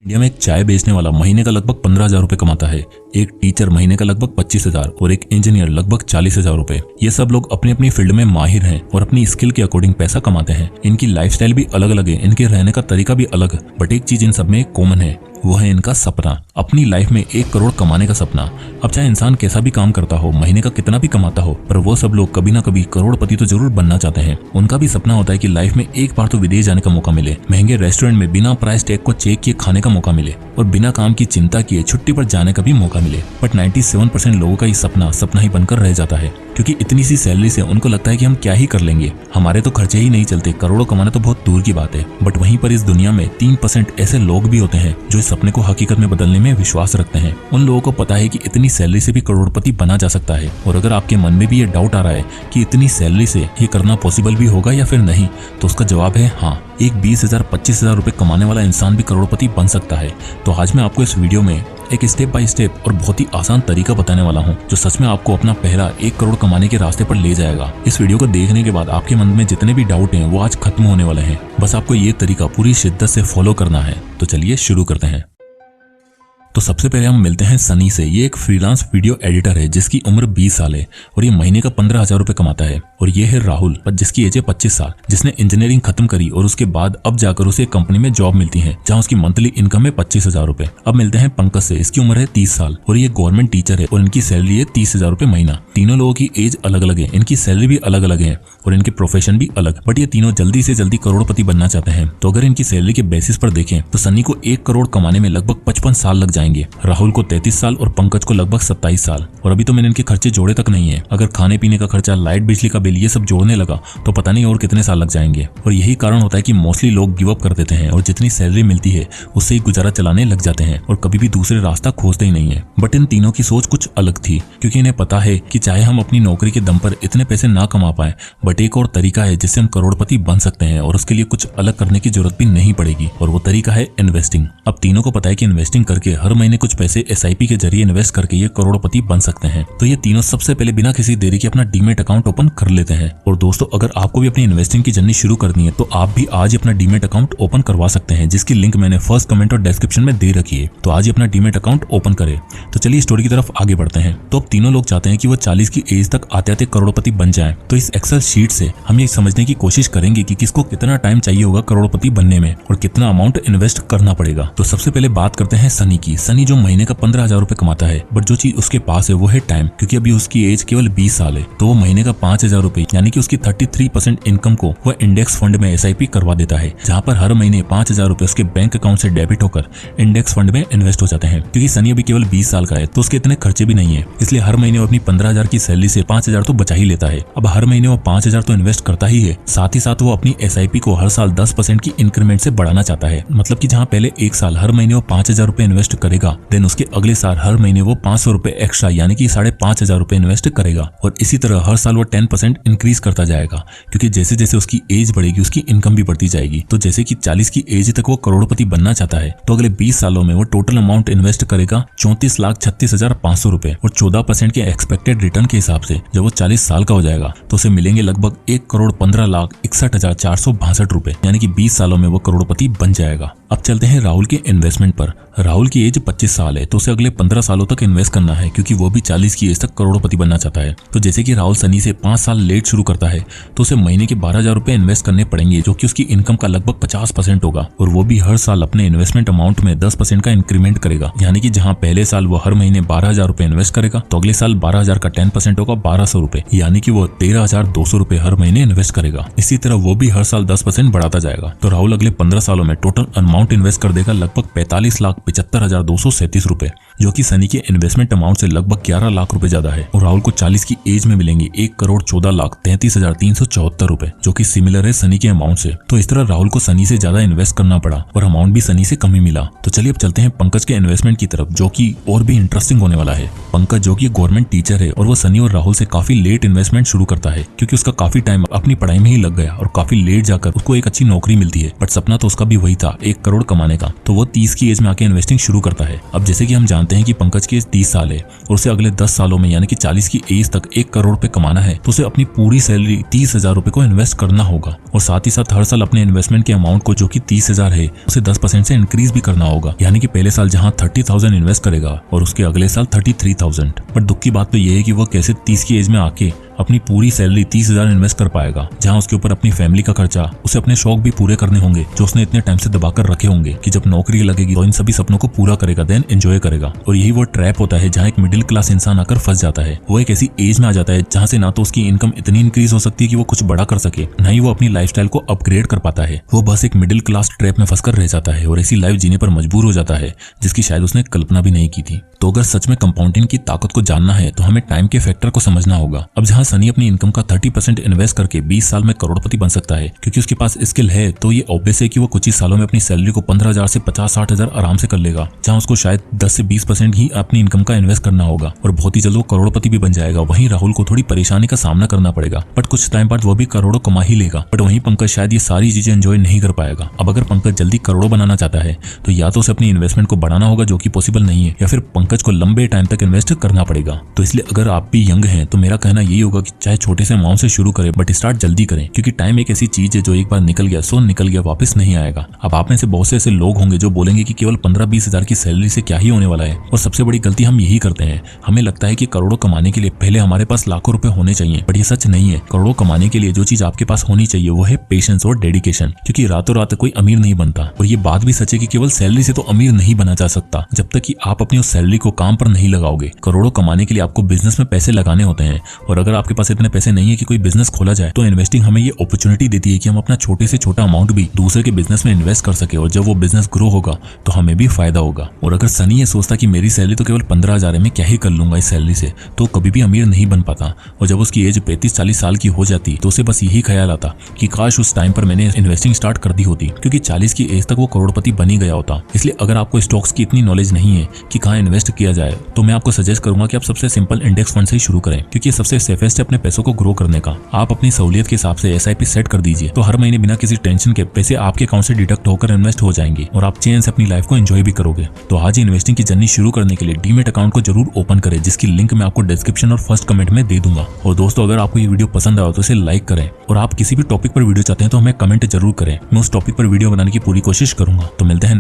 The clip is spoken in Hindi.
इंडिया में एक चाय बेचने वाला महीने का लगभग 15,000 रुपए कमाता है, एक टीचर महीने का लगभग 25,000 और एक इंजीनियर लगभग 40,000 रुपए। ये सब लोग अपनी अपनी फील्ड में माहिर हैं और अपनी स्किल के अकॉर्डिंग पैसा कमाते हैं। इनकी लाइफस्टाइल भी अलग अलग है, इनके रहने का तरीका भी अलग, बट एक चीज इन सब में कॉमन है, वो है इनका सपना, अपनी लाइफ में 1 करोड़ कमाने का सपना। अब चाहे इंसान कैसा भी काम करता हो, महीने का कितना भी कमाता हो, पर वो सब लोग कभी ना कभी करोड़पति तो जरूर बनना चाहते हैं। उनका भी सपना होता है कि लाइफ में एक बार तो विदेश जाने का मौका मिले, महंगे रेस्टोरेंट में बिना प्राइस टैग को चेक किए खाने का मौका मिले और बिना काम की चिंता किए छुट्टी पर जाने का भी मौका मिले। बट 97% लोगों का ये सपना ही बनकर रह जाता है, क्योंकि इतनी सी सैलरी से उनको लगता है कि हम क्या ही कर लेंगे, हमारे तो खर्चे ही नहीं चलते, करोड़ों कमाना तो बहुत दूर की बात है। बट वहीं पर इस दुनिया में 3% ऐसे लोग भी होते हैं जो इस सपने को हकीकत में बदलने में विश्वास रखते हैं। उन लोगों को पता है कि इतनी सैलरी से भी करोड़पति बना जा सकता है। और अगर आपके मन में भी ये डाउट आ रहा है कि इतनी सैलरी से ये करना पॉसिबल भी होगा या फिर नहीं, तो उसका जवाब है हाँ, एक 20,000 25,000 रुपए कमाने वाला इंसान भी करोड़पति बन सकता है। तो आज मैं आपको इस वीडियो में एक स्टेप बाय स्टेप और बहुत ही आसान तरीका बताने वाला हूँ, जो सच में आपको अपना पहला 1 करोड़ कमाने के रास्ते पर ले जाएगा। इस वीडियो को देखने के बाद आपके मन में जितने भी डाउट हैं वो आज खत्म होने वाले हैं। बस आपको ये तरीका पूरी शिद्दत से फॉलो करना है। तो चलिए शुरू करते हैं। तो सबसे पहले हम मिलते हैं सनी से। ये एक फ्रीलांस वीडियो एडिटर है जिसकी उम्र 20 साल है और ये महीने का 15,000 रुपए कमाता है। और ये है राहुल, जिसकी एज है 25 साल, जिसने इंजीनियरिंग खत्म करी और उसके बाद अब जाकर उसे एक कंपनी में जॉब मिलती है जहां उसकी मंथली इनकम है 25,000 रुपए। अब मिलते हैं पंकज से। इसकी उम्र है 30 साल और ये गवर्नमेंट टीचर है और इनकी सैलरी है 30,000 रुपए महीना। तीनों लोगों की एज अलग अलग है, इनकी सैलरी भी अलग अलग है और इनके प्रोफेशन भी अलग, बट ये तीनों जल्दी से जल्दी करोड़पति बनना चाहते हैं। तो अगर इनकी सैलरी के बेसिस पर देखें तो सनी को 1 करोड़ कमाने में लगभग 55 साल लग जाएंगे, राहुल को 33 साल और पंकज को लगभग 27 साल। और अभी तो मैंने इनके खर्चे जोड़े तक नहीं है। अगर खाने पीने का खर्चा, लाइट बिजली का बिल, ये सब जोड़ने लगा तो पता नहीं और कितने साल लग जाएंगे। और यही कारण होता है कि मोस्टली लोग गिव अप कर देते हैं और जितनी सैलरी मिलती है उससे ही गुजारा चलाने लग जाते हैं और कभी भी दूसरे रास्ता खोजते ही नहीं है। बट इन तीनों की सोच कुछ अलग थी, क्योंकि इन्हें पता है कि चाहे हम अपनी नौकरी के दम पर इतने पैसे ना कमा पाए, बट एक और तरीका है जिससे हम करोड़पति बन सकते हैं और उसके लिए कुछ अलग करने की जरूरत भी नहीं पड़ेगी, और वो तरीका है इन्वेस्टिंग। अब तीनों को पता है कि इन्वेस्टिंग करके हर महीने कुछ पैसे SIP के जरिए इन्वेस्ट करके ये करोड़पति बन सकते हैं। तो ये तीनों सबसे पहले बिना किसी देरी के अपना डीमेट अकाउंट ओपन कर लेते हैं। और दोस्तों, अगर आपको भी अपनी इन्वेस्टिंग की जर्नी शुरू करनी है तो आप भी आज अपना डीमेट अकाउंट ओपन करवा सकते हैं, जिसकी लिंक मैंने फर्स्ट कमेंट और डिस्क्रिप्शन में दे रखी है। तो आज ही अपना डीमेट अकाउंट ओपन करें। तो चलिए स्टोरी की तरफ आगे बढ़ते हैं। तो अब तीनों लोग चाहते हैं कि वो 40 की एज तक आते आते करोड़पति बन जाएं। तो इस एक्सेल शीट से हम ये समझने की कोशिश करेंगे कि किसको कितना टाइम चाहिए होगा करोड़पति बनने में और कितना अमाउंट इन्वेस्ट करना पड़ेगा। तो सबसे पहले बात करते हैं सनी की। सनी जो महीने का 15,000 रुपए कमाता है, बट जो चीज उसके पास है वो है टाइम, क्योंकि अभी उसकी एज केवल 20 साल है। तो वो महीने का 5,000 रुपए यानी कि उसकी 33% इनकम को वह इंडेक्स फंड में SIP करवा देता है, जहां पर हर महीने 5,000 रुपए उसके बैंक अकाउंट से डेबिट होकर इंडेक्स फंड में इन्वेस्ट हो जाते हैं। क्योंकि सनी अभी केवल 20 साल का है तो उसके इतने खर्चे भी नहीं है, इसलिए हर महीने वो अपनी 15,000 की सैलरी से 5,000 तो बचा ही लेता है। अब हर महीने वो 5,000 तो इन्वेस्ट करता ही है, साथ ही साथ वो अपनी SIP को हर साल 10% की इंक्रीमेंट से बढ़ाना चाहता है। मतलब कि जहां पहले एक साल हर महीने वो 5,000 रुपए इन्वेस्ट करेगा, देन उसके अगले साल हर महीने वो 500 रुपए एक्स्ट्रा यानी कि 5,500 रुपए इन्वेस्ट करेगा। और इसी तरह हर साल वो 10% इंक्रीज करता जाएगा, क्योंकि जैसे जैसे उसकी एज बढ़ेगी उसकी इनकम भी बढ़ती जाएगी। तो जैसे कि 40 की एज तक वो करोड़पति बनना चाहता है, तो अगले 20 सालों में वो टोटल अमाउंट इन्वेस्ट करेगा 34,36,500 रुपए। और 14% के एक्सपेक्टेड रिटर्न के हिसाब से जब वो 40 साल का हो जाएगा तो उसे मिलेंगे लगभग 1,15,61,462 रुपए, यानी कि 20 सालों में वो करोड़पति बन जाएगा। अब चलते हैं राहुल के इन्वेस्टमेंट पर। राहुल की एज 25 साल है तो उसे अगले 15 सालों तक इन्वेस्ट करना है, क्योंकि वो भी 40 की एज तक करोड़पति बनना चाहता है। तो जैसे कि राहुल सनी से 5 साल लेट शुरू करता है तो उसे महीने के 12,000 रुपए इन्वेस्ट करने पड़ेंगे, जो कि उसकी इनकम का लगभग 50% होगा। और वो भी हर साल अपने इन्वेस्टमेंट अमाउंट में 10% का इंक्रीमेंट करेगा, यानी कि जहां पहले साल वो हर महीने 12,000 रुपए इन्वेस्ट करेगा तो अगले साल 12,000 का 10% होगा 1,200 रुपए, यानी कि वो 13,200 रुपए हर महीने इन्वेस्ट करेगा। इसी तरह वो भी हर साल 10% बढ़ाता जाएगा। तो राहुल अगले 15 सालों में टोटल अमाउंट इन्वेस्ट कर देगा लगभग 45,75,237 रुपए, जो कि सनी के इन्वेस्टमेंट अमाउंट से लगभग 11 लाख रुपए ज्यादा है। और राहुल को 40 की एज में मिलेंगे 1,14,33,374 रुपए, जो कि सिमिलर है सनी के अमाउंट से। तो इस तरह राहुल को सनी से ज्यादा इन्वेस्ट करना पड़ा और अमाउंट भी सनी से कम ही मिला। तो चलिए अब चलते हैं पंकज के इन्वेस्टमेंट की तरफ, जो कि और भी इंटरेस्टिंग होने वाला है। पंकज जो कि गवर्नमेंट टीचर है और वो सनी और राहुल से काफी लेट इन्वेस्टमेंट शुरू करता है, क्योंकि उसका काफी टाइम अपनी पढ़ाई में ही लग गया और काफी लेट जाकर उसको एक अच्छी नौकरी मिलती है। बट सपना तो उसका भी वही था, 1 करोड़ कमाने का। तो वो 30 की एज में आके इन्वेस्टिंग शुरू करता करता है। अब जैसे कि हम जानते हैं कि पंकज की एज 30 साल है और उसे अगले 10 सालों में यानी कि 40 की एज तक 1 करोड़ रुपए कमाना है, तो उसे अपनी पूरी सैलरी 30,000 रुपए को इन्वेस्ट करना होगा और साथ ही साथ हर साल अपने इन्वेस्टमेंट के अमाउंट को जो कि 30,000 है उसे 10% से इंक्रीज भी करना होगा। यानी कि पहले साल जहां 30,000 इन्वेस्ट करेगा और उसके अगले साल 33,000। बट दुख की बात तो यह है कि वह कैसे 30 की एज में आके अपनी पूरी सैलरी 30,000 इन्वेस्ट कर पाएगा, जहां उसके ऊपर अपनी फैमिली का खर्चा, उसे अपने शौक भी पूरे करने होंगे जो उसने इतने टाइम से दबाकर रखे होंगे कि जब नौकरी लगेगी तो इन सभी सपनों को पूरा करेगा, देन एंजॉय करेगा। और यही वो ट्रैप होता है जहां एक मिडिल क्लास इंसान आकर फंस जाता है। वो एक ऐसी एज में आ जाता है जहां से ना तो उसकी इनकम इतनी इंक्रीज हो सकती है कि वो कुछ बड़ा कर सके, ना ही वो अपनी लाइफस्टाइल को अपग्रेड कर पाता है। वो बस एक मिडिल क्लास ट्रैप में फंसकर रह जाता है और ऐसी लाइफ जीने पर मजबूर हो जाता है जिसकी शायद उसने कल्पना भी नहीं की थी। तो अगर सच में कंपाउंडिंग की ताकत को जानना है तो हमें टाइम के फैक्टर को समझना होगा। अब जहां सनी अपनी इनकम का 30% इन्वेस्ट करके 20 साल में करोड़पति बन सकता है क्योंकि उसके पास स्किल है, तो ये ऑब्वियस है कि वो कुछ ही सालों में अपनी सैलरी को 15,000 से 50-60 हजार आराम से कर लेगा, जहां उसको शायद 10 से 20% ही अपनी इनकम का इन्वेस्ट करना होगा और बहुत ही जल्द वो करोड़पति भी बन जाएगा। वहीं राहुल को थोड़ी परेशानी का सामना करना पड़ेगा, बट कुछ टाइम बाद वो भी करोड़ों कमा ही लेगा। बट वहीं पंकज शायद ये सारी चीजें एंजॉय नहीं कर पाएगा। अब अगर पंकज जल्दी करोड़ों बनाना चाहता है तो या तो उसे अपनी इन्वेस्टमेंट को बढ़ाना होगा जो कि पॉसिबल नहीं है, या फिर पंकज को लंबे टाइम तक इन्वेस्ट करना पड़ेगा। तो इसलिए अगर आप भी यंग हैं तो मेरा कहना यही होगा कि चाहे छोटे से अमाउंट से शुरू करें बट स्टार्ट जल्दी करें, क्योंकि टाइम एक ऐसी चीज है जो एक बार निकल गया सो निकल गया, वापस नहीं आएगा। अब आप में से बहुत से ऐसे लोग होंगे जो बोलेंगे कि केवल 15-20 हजार की सैलरी से क्या ही होने वाला है, और सबसे बड़ी गलती हम यही करते हैं। हमें लगता है कि करोड़ों कमाने के लिए पहले हमारे पास लाखों रुपए होने चाहिए, बट ये सच नहीं है। करोड़ों कमाने के लिए जो चीज आपके पास होनी चाहिए वो है पेशेंस और डेडिकेशन, क्योंकि रातों रात कोई अमीर नहीं बनता। और ये बात भी सच है कि केवल सैलरी से तो अमीर नहीं बना जा सकता जब तक कि आप अपनी उस सैलरी को काम पर नहीं लगाओगे। करोड़ों कमाने के लिए आपको बिजनेस में पैसे लगाने होते हैं, और अगर आपके पास इतने पैसे नहीं है कि कोई बिजनेस खोला जाए तो इन्वेस्टिंग हमें ये अपॉर्चुनिटी देती है कि हम अपना छोटे से छोटा अमाउंट भी दूसरे के बिजनेस में इन्वेस्ट कर सके, और जब वो बिजनेस ग्रो होगा तो हमें भी फायदा होगा। और अगर सनी ये सोचता कि मेरी सैलरी तो केवल 15,000 है, मैं क्या ही कर लूंगा इस सैलरी से, तो कभी भी अमीर नहीं बन पाता। और जब उसकी एज 35-40 साल की हो जाती तो उसे बस यही ख्याल आता कि काश उस टाइम पर मैंने इन्वेस्टिंग स्टार्ट कर दी होती, क्योंकि 40 की एज तक वो करोड़पति बन ही गया होता। इसलिए अगर आपको स्टॉक्स की इतनी नॉलेज नहीं है कि कहाँ इन्वेस्ट किया जाए, तो मैं आपको सजेस्ट करूंगा कि आप सबसे सिंपल इंडेक्स फंड से ही शुरू करें, क्योंकि ये सबसे सेफेस्ट है अपने पैसों को ग्रो करने का। आप अपनी सहूलियत के हिसाब से SIP सेट कर दीजिए, तो हर महीने बिना किसी टेंशन के पैसे आपके अकाउंट से डिडक्ट होकर इन्वेस्ट हो जाएंगे और आप चैन से अपनी लाइफ को एंजॉय भी करोगे। तो आज ही इन्वेस्टिंग की जर्नी शुरू करने के लिए डीमेट अकाउंट को जरूर ओपन करें, जिसकी लिंक मैं आपको डिस्क्रिप्शन और फर्स्ट कमेंट में दे दूंगा। और दोस्तों, अगर आपको ये वीडियो पसंद आया तो इसे लाइक करें, और आप किसी भी टॉपिक पर वीडियो चाहते हैं तो हमें कमेंट जरूर करें। मैं उस टॉपिक पर वीडियो बनाने की पूरी कोशिश करूंगा। तो मिलते हैं